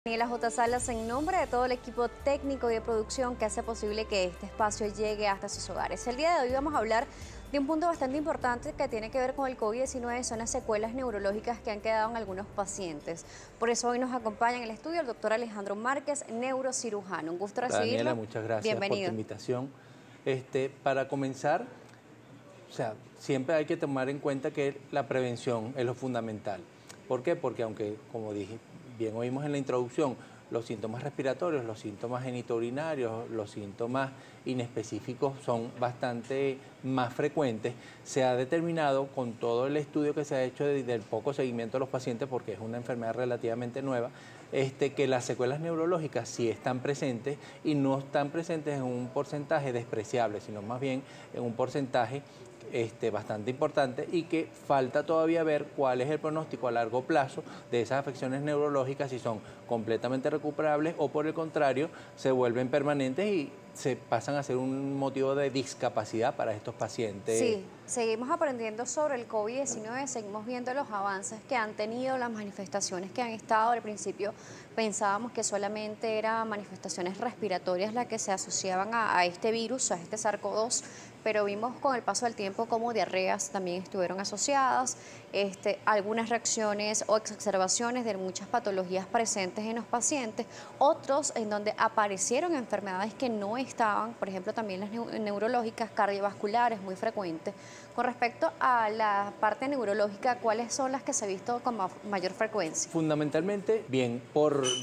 Daniela J. Salas, en nombre de todo el equipo técnico y de producción que hace posible que este espacio llegue hasta sus hogares. El día de hoy vamos a hablar de un punto bastante importante que tiene que ver con el COVID-19, son las secuelas neurológicas que han quedado en algunos pacientes. Por eso hoy nos acompaña en el estudio el doctor Alejandro Márquez, neurocirujano. Un gusto recibirlo. Daniela, muchas gracias Bienvenido. por tu invitación. Para comenzar, siempre hay que tomar en cuenta que la prevención es lo fundamental. ¿Por qué? Porque aunque, como dije, bien oímos en la introducción, los síntomas respiratorios, los síntomas genitourinarios, los síntomas inespecíficos son bastante más frecuentes, se ha determinado con todo el estudio que se ha hecho del poco seguimiento de los pacientes, porque es una enfermedad relativamente nueva, que las secuelas neurológicas sí están presentes y no están presentes en un porcentaje despreciable, sino más bien en un porcentaje bastante importante, y que falta todavía ver cuál es el pronóstico a largo plazo de esas afecciones neurológicas, si son completamente recuperables o por el contrario se vuelven permanentes y se pasan a ser un motivo de discapacidad para estos pacientes. Sí, seguimos aprendiendo sobre el COVID-19, seguimos viendo los avances que han tenido, las manifestaciones que han estado. Al principio pensábamos que solamente eran manifestaciones respiratorias las que se asociaban a este virus, a este SARS-CoV-2, pero vimos con el paso del tiempo como diarreas también estuvieron asociadas, algunas reacciones o exacerbaciones de muchas patologías presentes en los pacientes, otros en donde aparecieron enfermedades que no estaban, por ejemplo también las neurológicas, cardiovasculares, muy frecuentes. Con respecto a la parte neurológica, ¿cuáles son las que se ha visto con mayor frecuencia? Fundamentalmente, bien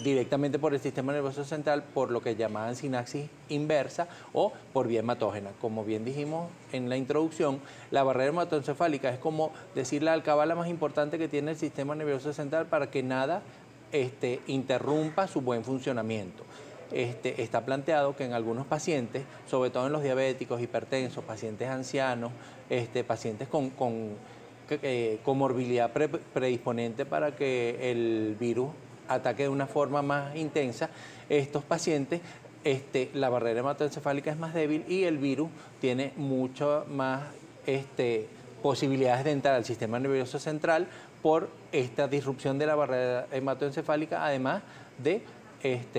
directamente por el sistema nervioso central, por lo que llamaban sinapsis inversa o por vía hematógena. Como bien dijimos en la introducción, la barrera hematoencefálica es como decir la alcabala más importante que tiene el sistema nervioso central para que nada interrumpa su buen funcionamiento. Está planteado que en algunos pacientes, sobre todo en los diabéticos, hipertensos, pacientes ancianos, pacientes con comorbilidad predisponente para que el virus ataque de una forma más intensa, estos pacientes, la barrera hematoencefálica es más débil y el virus tiene mucho más posibilidades de entrar al sistema nervioso central por esta disrupción de la barrera hematoencefálica, además de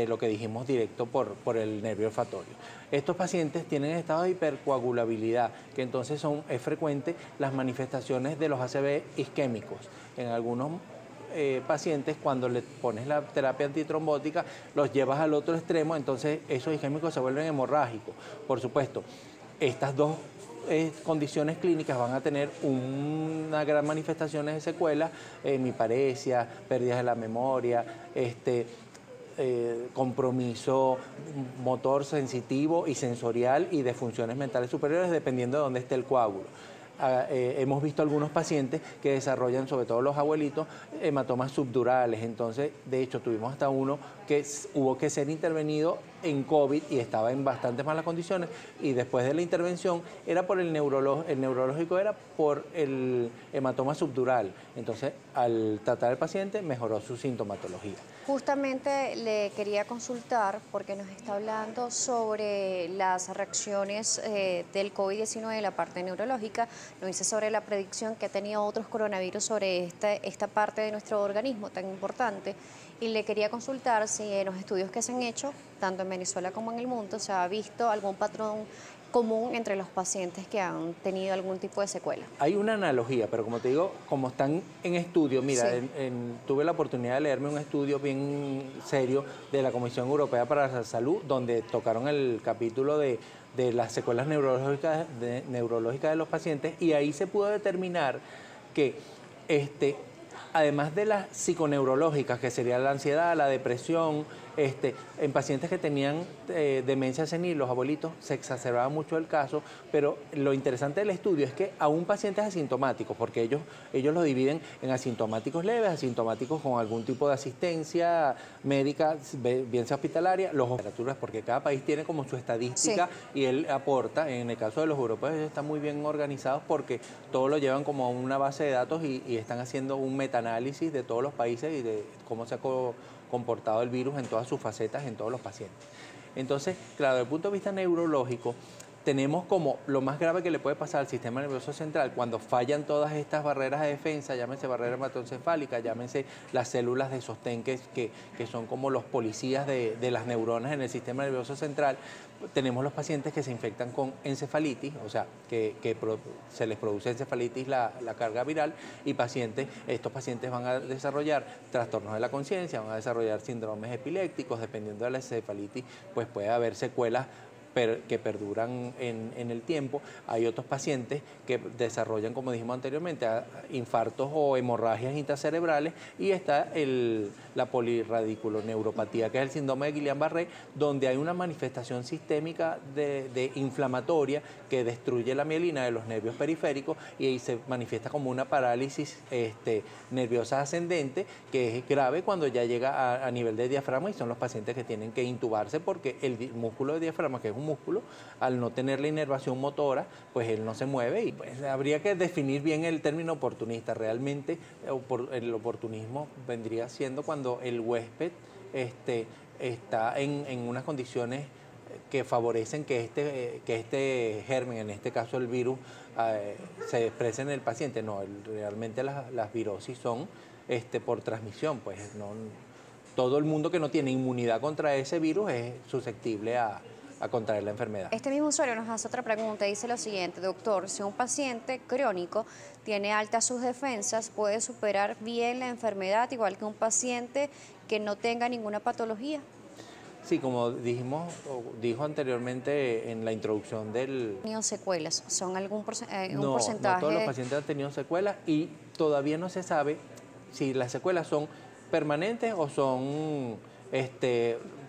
lo que dijimos directo por el nervio olfatorio. Estos pacientes tienen estado de hipercoagulabilidad, que entonces es frecuente las manifestaciones de los ACV isquémicos. En algunos pacientes, cuando le pones la terapia antitrombótica, los llevas al otro extremo, entonces esos isquémicos se vuelven hemorrágicos. Por supuesto, estas dos condiciones clínicas van a tener una gran manifestaciones de secuelas, hemiparesia, pérdidas de la memoria, compromiso motor, sensitivo y sensorial y de funciones mentales superiores, dependiendo de dónde esté el coágulo. Hemos visto algunos pacientes que desarrollan, sobre todo los abuelitos, hematomas subdurales. Entonces, de hecho, tuvimos hasta uno que hubo que ser intervenido en COVID y estaba en bastantes malas condiciones, y después de la intervención era por el neurológico era por el hematoma subdural. Entonces, al tratar al paciente mejoró su sintomatología. Justamente le quería consultar porque nos está hablando sobre las reacciones del COVID-19 en la parte neurológica, nos dice sobre la predicción que ha tenido otros coronavirus sobre esta parte de nuestro organismo tan importante, y le quería consultar si en los estudios que se han hecho, tanto en Venezuela como en el mundo, se ha visto algún patrón común entre los pacientes que han tenido algún tipo de secuela. Hay una analogía, pero como te digo, como están en estudio, mira, sí. Tuve la oportunidad de leerme un estudio bien serio de la Comisión Europea para la Salud, donde tocaron el capítulo de las secuelas neurológicas de los pacientes, y ahí se pudo determinar que además de las psiconeurológicas, que sería la ansiedad, la depresión, en pacientes que tenían demencia senil, los abuelitos, se exacerbaba mucho el caso, pero lo interesante del estudio es que aún pacientes asintomáticos, porque ellos lo dividen en asintomáticos leves, asintomáticos con algún tipo de asistencia médica, bien sea hospitalaria, los operaturas, porque cada país tiene como su estadística, sí. Y él aporta. En el caso de los europeos, ellos están muy bien organizados porque todo lo llevan como a una base de datos y están haciendo un metaanálisis de todos los países y de cómo se ha comportado el virus en todas sus facetas en todos los pacientes. Entonces, claro, desde el punto de vista neurológico, tenemos como lo más grave que le puede pasar al sistema nervioso central cuando fallan todas estas barreras de defensa, llámense barrera hematoencefálica, llámense las células de sostén que son como los policías de las neuronas en el sistema nervioso central. Tenemos los pacientes que se infectan con encefalitis, o sea, se les produce encefalitis la carga viral, y estos pacientes van a desarrollar trastornos de la conciencia, van a desarrollar síndromes epilépticos. Dependiendo de la encefalitis, pues puede haber secuelas que perduran en el tiempo. Hay otros pacientes que desarrollan, como dijimos anteriormente, infartos o hemorragias intracerebrales, y está la polirradiculoneuropatía, que es el síndrome de Guillain-Barré, donde hay una manifestación sistémica de inflamatoria que destruye la mielina de los nervios periféricos, y ahí se manifiesta como una parálisis nerviosa ascendente, que es grave cuando ya llega a nivel de diafragma, y son los pacientes que tienen que intubarse porque el músculo de diafragma, que es un músculo, al no tener la inervación motora, pues él no se mueve, y pues habría que definir bien el término oportunista. Realmente el oportunismo vendría siendo cuando el huésped está en unas condiciones que favorecen que este germen, en este caso el virus, se exprese en el paciente. No, realmente las virosis son por transmisión, pues no, todo el mundo que no tiene inmunidad contra ese virus es susceptible a contraer la enfermedad. Este mismo usuario nos hace otra pregunta, dice lo siguiente: doctor, si un paciente crónico tiene altas sus defensas, ¿puede superar bien la enfermedad igual que un paciente que no tenga ninguna patología? Sí, como dijo anteriormente en la introducción del... ¿Tenido secuelas? ¿Son un porcentaje? No todos los pacientes han tenido secuelas, y todavía no se sabe si las secuelas son permanentes o son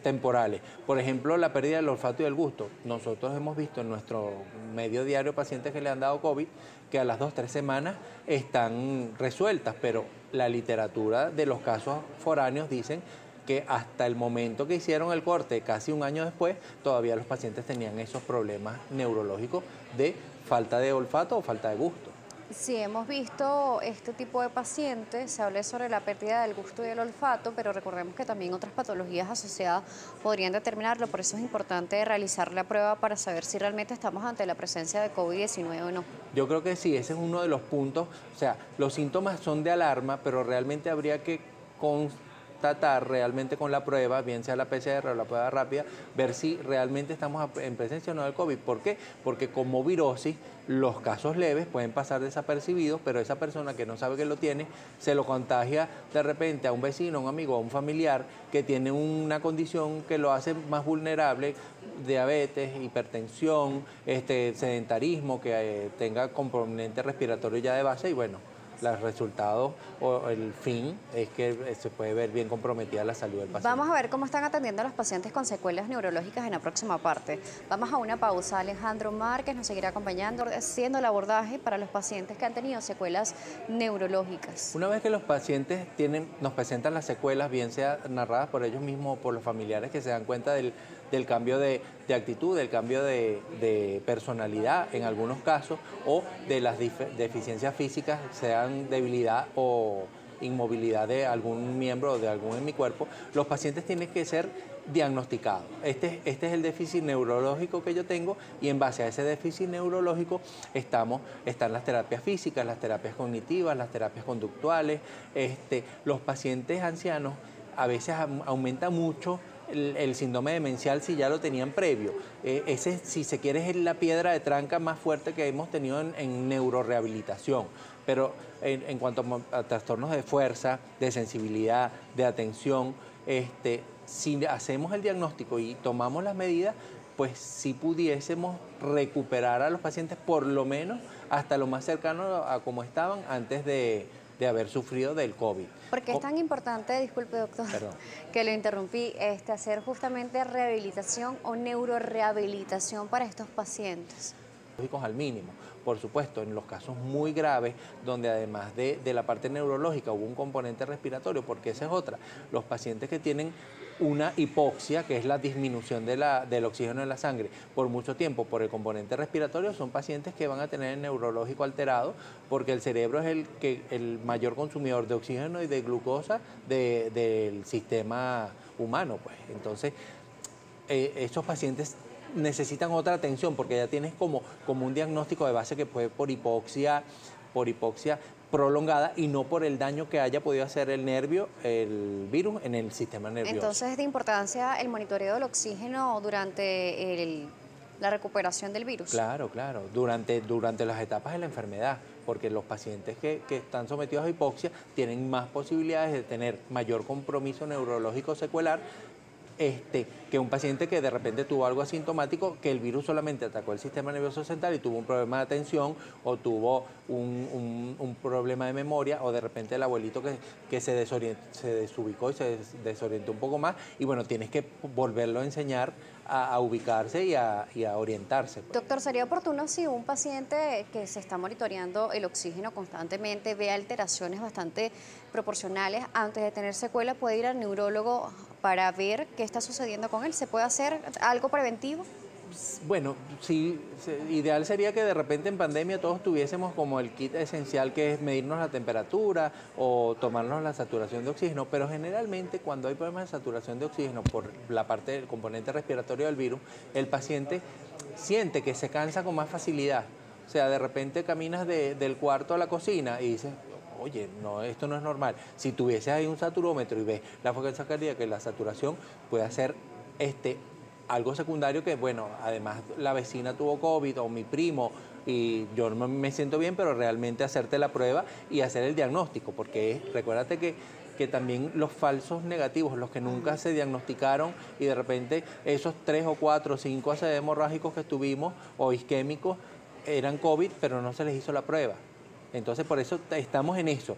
temporales. Por ejemplo, la pérdida del olfato y del gusto. Nosotros hemos visto en nuestro medio diario pacientes que le han dado COVID que a las 2-3 semanas están resueltas, pero la literatura de los casos foráneos dicen que hasta el momento que hicieron el corte, casi un año después, todavía los pacientes tenían esos problemas neurológicos de falta de olfato o falta de gusto. Sí, hemos visto este tipo de pacientes, se habla sobre la pérdida del gusto y del olfato, pero recordemos que también otras patologías asociadas podrían determinarlo, por eso es importante realizar la prueba para saber si realmente estamos ante la presencia de COVID-19 o no. Yo creo que sí, ese es uno de los puntos. O sea, los síntomas son de alarma, pero realmente habría que constatar realmente con la prueba, bien sea la PCR o la prueba rápida, ver si realmente estamos en presencia o no del COVID. ¿Por qué? Porque como virosis, los casos leves pueden pasar desapercibidos, pero esa persona que no sabe que lo tiene, se lo contagia de repente a un vecino, a un amigo, a un familiar que tiene una condición que lo hace más vulnerable: diabetes, hipertensión, sedentarismo, que tenga componente respiratorio ya de base, y bueno, los resultados o el fin es que se puede ver bien comprometida la salud del paciente. Vamos a ver cómo están atendiendo a los pacientes con secuelas neurológicas en la próxima parte. Vamos a una pausa. Alejandro Márquez nos seguirá acompañando haciendo el abordaje para los pacientes que han tenido secuelas neurológicas. Una vez que los pacientes nos presentan las secuelas, bien sea narradas por ellos mismos o por los familiares que se dan cuenta del cambio de actitud, del cambio de personalidad en algunos casos, o de las deficiencias físicas, sean debilidad o inmovilidad de algún miembro o de algún en mi cuerpo, los pacientes tienen que ser diagnosticados. Este es el déficit neurológico que yo tengo, y en base a ese déficit neurológico están las terapias físicas, las terapias cognitivas, las terapias conductuales. Los pacientes ancianos a veces aumenta mucho el síndrome demencial si ya lo tenían previo. Ese, si se quiere, es la piedra de tranca más fuerte que hemos tenido en neurorehabilitación. Pero en cuanto a trastornos de fuerza, de sensibilidad, de atención, si hacemos el diagnóstico y tomamos las medidas, pues sí pudiésemos recuperar a los pacientes por lo menos hasta lo más cercano a como estaban antes de haber sufrido del COVID. ¿Por qué es tan importante, disculpe doctor, que lo interrumpí, hacer justamente rehabilitación o neurorehabilitación para estos pacientes? Al mínimo, por supuesto, en los casos muy graves, donde además de la parte neurológica hubo un componente respiratorio, porque esa es otra. Los pacientes que tienen una hipoxia, que es la disminución del oxígeno en la sangre por mucho tiempo por el componente respiratorio, son pacientes que van a tener el neurológico alterado, porque el cerebro es el mayor consumidor de oxígeno y de glucosa del sistema humano, pues. Entonces, esos pacientes necesitan otra atención porque ya tienes como un diagnóstico de base que puede por hipoxia prolongada y no por el daño que haya podido hacer el nervio, el virus en el sistema nervioso. Entonces es de importancia el monitoreo del oxígeno durante la recuperación del virus. Claro, claro, durante las etapas de la enfermedad, porque los pacientes que están sometidos a hipoxia tienen más posibilidades de tener mayor compromiso neurológico secuelar que un paciente que de repente tuvo algo asintomático, que el virus solamente atacó el sistema nervioso central y tuvo un problema de atención o tuvo un problema de memoria, o de repente el abuelito que se desubicó y se desorientó un poco más, y bueno, tienes que volverlo a enseñar a ubicarse y a orientarse. Doctor, ¿sería oportuno si un paciente que se está monitoreando el oxígeno constantemente ve alteraciones bastante proporcionales antes de tener secuela, puede ir al neurólogo para ver qué está sucediendo con él? ¿Se puede hacer algo preventivo? Bueno, sí, ideal sería que de repente en pandemia todos tuviésemos como el kit esencial, que es medirnos la temperatura o tomarnos la saturación de oxígeno, pero generalmente cuando hay problemas de saturación de oxígeno por la parte del componente respiratorio del virus, el paciente siente que se cansa con más facilidad. O sea, de repente caminas del cuarto a la cocina y dices, oye, no, esto no es normal. Si tuvieses ahí un saturómetro y ves la frecuencia cardíaca y la saturación, puede ser algo secundario que, bueno, además la vecina tuvo COVID o mi primo y yo no me siento bien, pero realmente hacerte la prueba y hacer el diagnóstico, porque recuérdate que también los falsos negativos, los que nunca se diagnosticaron y de repente esos 3 o 4 o 5 ACV hemorrágicos que tuvimos o isquémicos eran COVID, pero no se les hizo la prueba. Entonces, por eso estamos en eso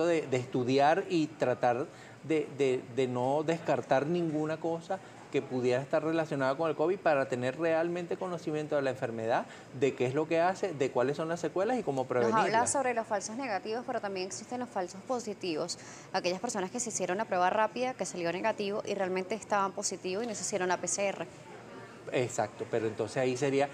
de estudiar y tratar de no descartar ninguna cosa que pudiera estar relacionada con el COVID para tener realmente conocimiento de la enfermedad, de qué es lo que hace, de cuáles son las secuelas y cómo prevenirlas. Nos habla sobre los falsos negativos, pero también existen los falsos positivos. Aquellas personas que se hicieron una prueba rápida, que salió negativo y realmente estaban positivos y no se hicieron la PCR. Exacto, pero entonces ahí sería,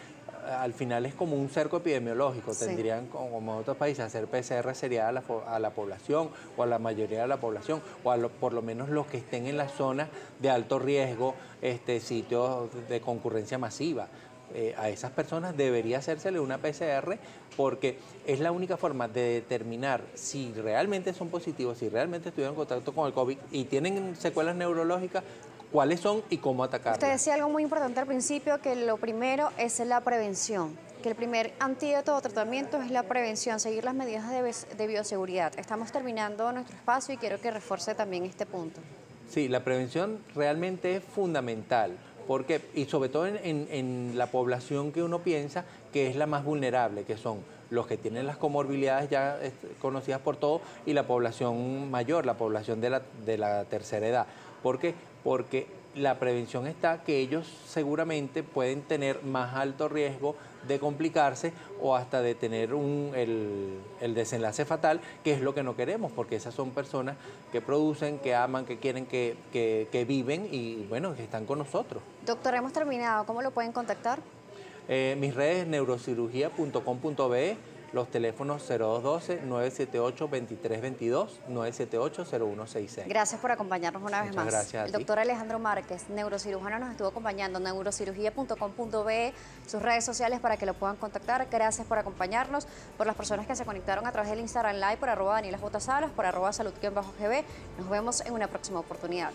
al final es como un cerco epidemiológico, sí. Tendrían, como en otros países, hacer PCR sería a la población o a la mayoría de la población, o por lo menos los que estén en las zonas de alto riesgo, sitios de concurrencia masiva. A esas personas debería hacérsele una PCR, porque es la única forma de determinar si realmente son positivos, si realmente estuvieron en contacto con el COVID y tienen secuelas neurológicas, cuáles son y cómo atacarlas. Usted decía algo muy importante al principio, que lo primero es la prevención, que el primer antídoto o tratamiento es la prevención, seguir las medidas de bioseguridad. Estamos terminando nuestro espacio y quiero que refuerce también este punto. Sí, la prevención realmente es fundamental, porque, y sobre todo en la población que uno piensa que es la más vulnerable, que son los que tienen las comorbilidades ya conocidas por todos, y la población mayor, la población de la tercera edad. ¿Por qué? Porque la prevención está que ellos seguramente pueden tener más alto riesgo de complicarse o hasta de tener el desenlace fatal, que es lo que no queremos, porque esas son personas que producen, que aman, que quieren, que viven y, bueno, que están con nosotros. Doctor, hemos terminado. ¿Cómo lo pueden contactar? Mis redes, neurocirugía.com.be, los teléfonos 0212-978-2322, 978-0166. Gracias por acompañarnos una vez más. Gracias. El doctor Alejandro Márquez, neurocirujano, nos estuvo acompañando. Neurocirugía.com.be, sus redes sociales para que lo puedan contactar. Gracias por acompañarnos, por las personas que se conectaron a través del Instagram Live, por @DanielaJSalas, por @salud_GB. Nos vemos en una próxima oportunidad.